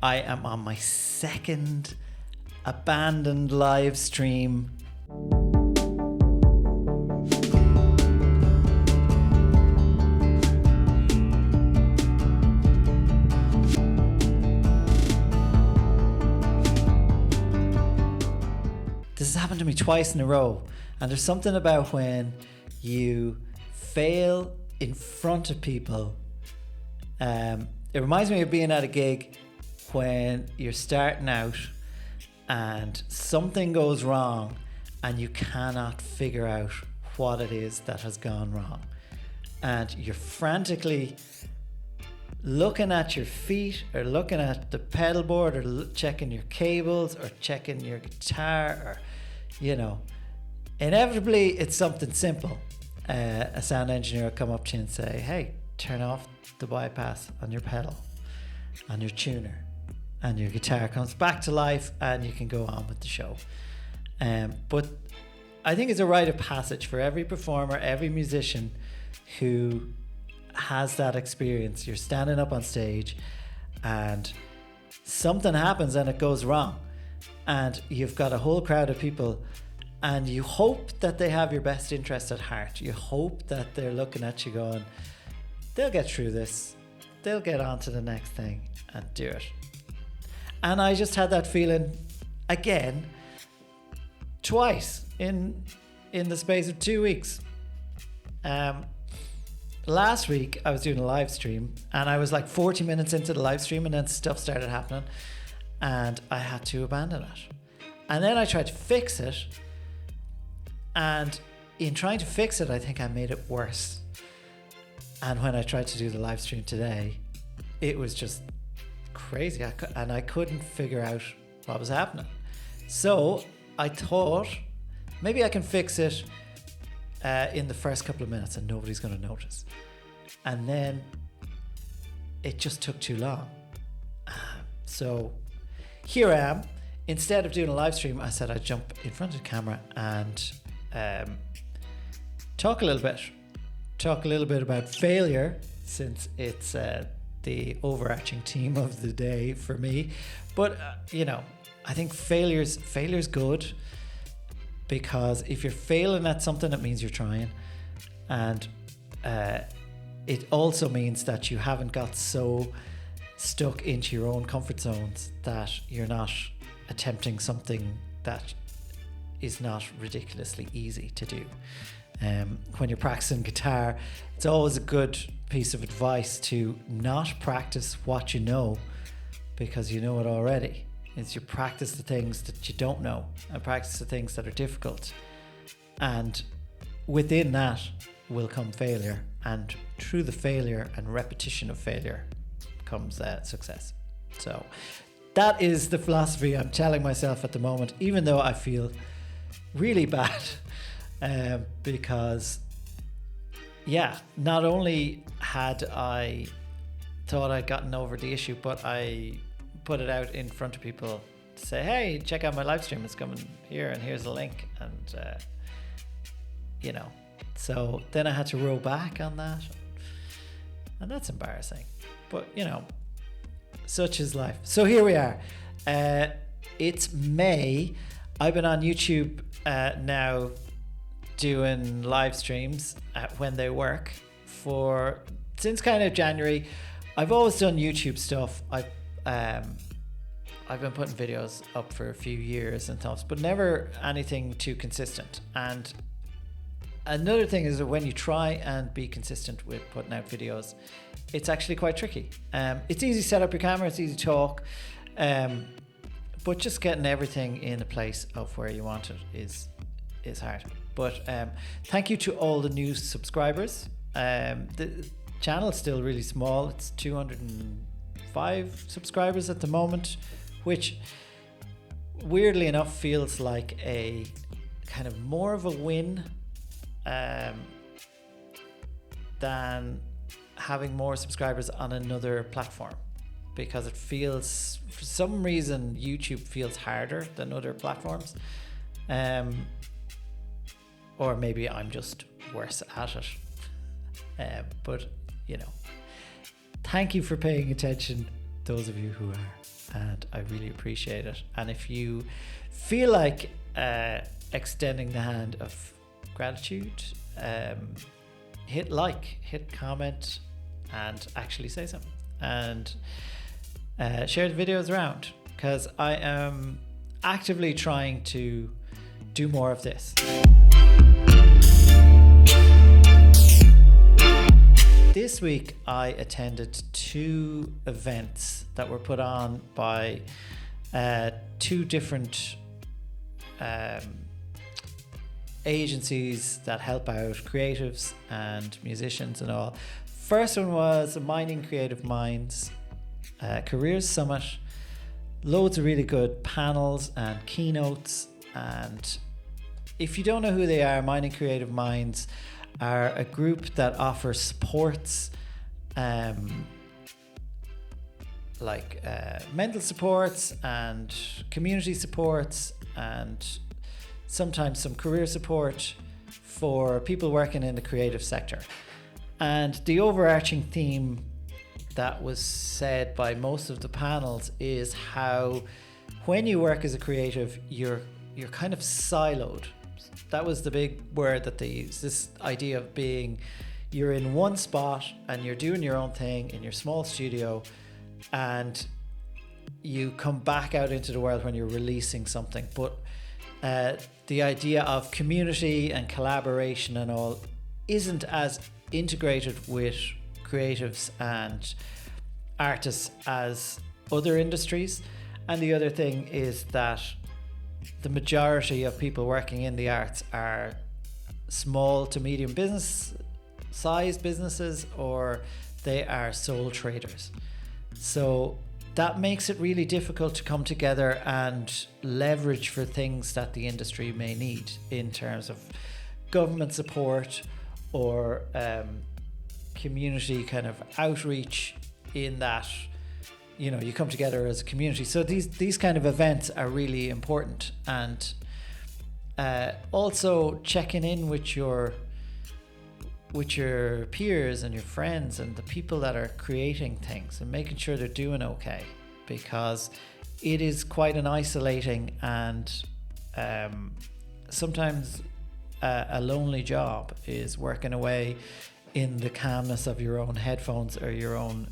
I am on my second abandoned live stream. This has happened to me twice in a row, and there's something about when you fail in front of people. It reminds me of being at a gig when you're starting out and something goes wrong and you cannot figure out what it is that has gone wrong, and you're frantically looking at your feet or looking at the pedal board or checking your cables or checking your guitar, or inevitably it's something simple. A sound engineer will come up to you and say, hey, turn off the bypass on your pedal, on your tuner, and your guitar comes back to life and you can go on with the show. But I think it's a rite of passage for every performer, every musician who has that experience. You're standing up on stage and something happens and it goes wrong, and you've got a whole crowd of people, and you hope that they have your best interest at heart. You hope that they're looking at you going, they'll get through this, they'll get on to the next thing and do it. And I just had that feeling again twice in the space of 2 weeks. Last week I was doing a live stream and I was like 40 minutes into the live stream, and then stuff started happening and I had to abandon it. And then I tried to fix it, and in trying to fix it, I think I made it worse. And when I tried to do the live stream today, it was just crazy. I couldn't figure out what was happening. So I thought maybe I can fix it in the first couple of minutes and nobody's going to notice. And then it just took too long. So here I am. Instead of doing a live stream, I said I'd jump in front of the camera and talk a little bit about failure, since it's the overarching theme of the day for me. But I think failure's good, because if you're failing at something, it means you're trying, and it also means that you haven't got so stuck into your own comfort zones that you're not attempting something that is not ridiculously easy to do. When you're practicing guitar, it's always a good piece of advice to not practice what you know because you know it already. It's you practice the things that you don't know and practice the things that are difficult, and within that will come failure, and through the failure and repetition of failure comes success. So that is the philosophy I'm telling myself at the moment, even though I feel really bad because not only had I thought I'd gotten over the issue, but I put it out in front of people to say, hey, check out my live stream, it's coming here and here's a link, and so then I had to row back on that, and that's embarrassing, but such is life. So here we are. It's May. I've been on YouTube now doing live streams when they work since kind of January. I've always done YouTube stuff. I've been putting videos up for a few years and stuff, but never anything too consistent. And another thing is that when you try and be consistent with putting out videos, it's actually quite tricky. It's easy to set up your camera, it's easy to talk, but just getting everything in the place of where you want it is hard. But thank you to all the new subscribers. The channel's still really small. It's 205 subscribers at the moment, which weirdly enough feels like a kind of more of a win than having more subscribers on another platform, because it feels, for some reason, YouTube feels harder than other platforms, or maybe I'm just worse at it, but thank you for paying attention, those of you who are, and I really appreciate it. And if you feel like extending the hand of gratitude, hit like, hit comment, and actually say something, and share the videos around, because I am actively trying to do more of this. This week I attended 2 events that were put on by 2 different agencies that help out creatives and musicians and all. First one was Mining Creative Minds Careers Summit. Loads of really good panels and keynotes. And if you don't know who they are, Mining Creative Minds are a group that offers supports, mental supports and community supports, and sometimes some career support for people working in the creative sector. And the overarching theme that was said by most of the panels is how when you work as a creative, you're kind of siloed. That was the big word that they used, this idea of being, you're in one spot and you're doing your own thing in your small studio, and you come back out into the world when you're releasing something. But the idea of community and collaboration and all isn't as integrated with creatives and artists as other industries. And the other thing is that the majority of people working in the arts are small to medium sized businesses, or they are sole traders. So that makes it really difficult to come together and leverage for things that the industry may need in terms of government support or community kind of outreach, in that, you know, you come together as a community. So these kind of events are really important. And also checking in with your peers and your friends and the people that are creating things, and making sure they're doing okay, because it is quite an isolating and sometimes a lonely job, is working away in the calmness of your own headphones or your own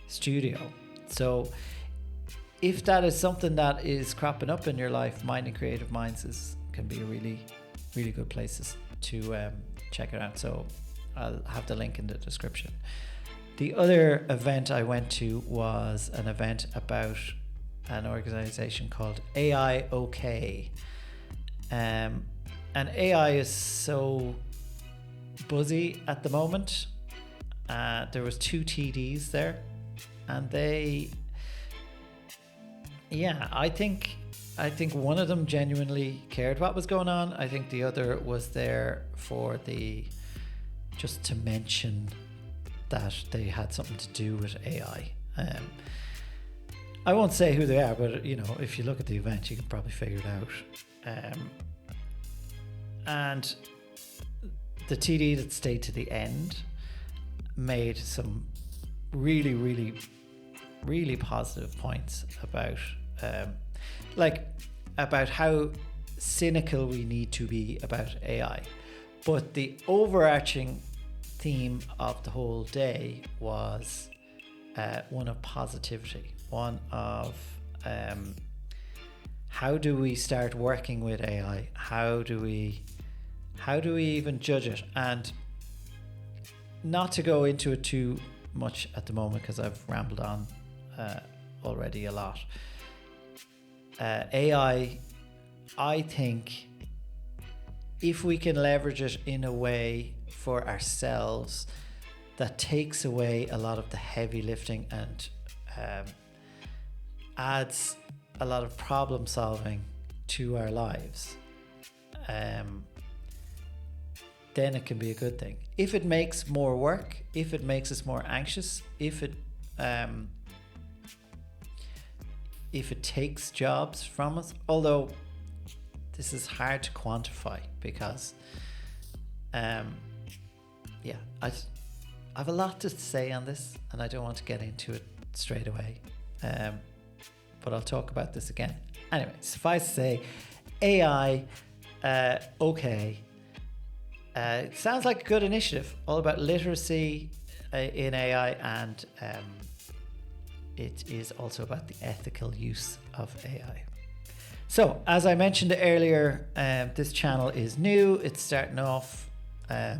studio. So if that is something that is cropping up in your life, Mining Creative Minds can be a really, really good places to check it out. So I'll have the link in the description. The other event I went to was an event about an organization called AI OK. And AI is so buzzy at the moment. There was 2 TDs there, and I think one of them genuinely cared what was going on. I think the other was there for just to mention that they had something to do with AI. I won't say who they are, but you know, if you look at the event, you can probably figure it out. And the TD that stayed to the end made some really, really, really positive points about how cynical we need to be about AI. But the overarching theme of the whole day was one of positivity, one of how do we start working with AI? How do we even judge it? And not to go into it too much at the moment, because I've rambled on already a lot. AI, I think, if we can leverage it in a way for ourselves that takes away a lot of the heavy lifting and adds a lot of problem solving to our lives, then it can be a good thing. If it makes more work, if it makes us more anxious, if it takes jobs from us, although this is hard to quantify, because I have a lot to say on this, and I don't want to get into it straight away. but I'll talk about this again. Anyway, suffice to say, AI, okay. It sounds like a good initiative, all about literacy in AI, and it is also about the ethical use of AI. So, as I mentioned earlier, this channel is new. It's starting off. I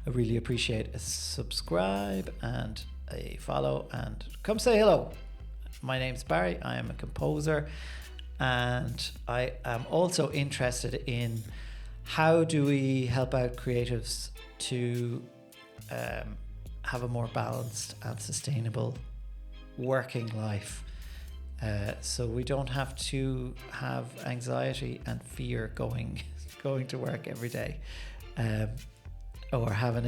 really appreciate a subscribe and a follow, and come say hello. My name's Barry. I am a composer, and I am also interested in how do we help out creatives to have a more balanced and sustainable working life, so we don't have to have anxiety and fear going to work every day, or have an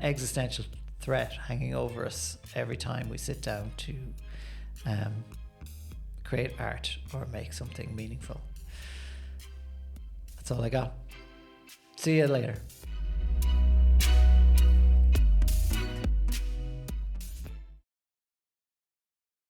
existential threat hanging over us every time we sit down to create art or make something meaningful. That's all I got. See you later.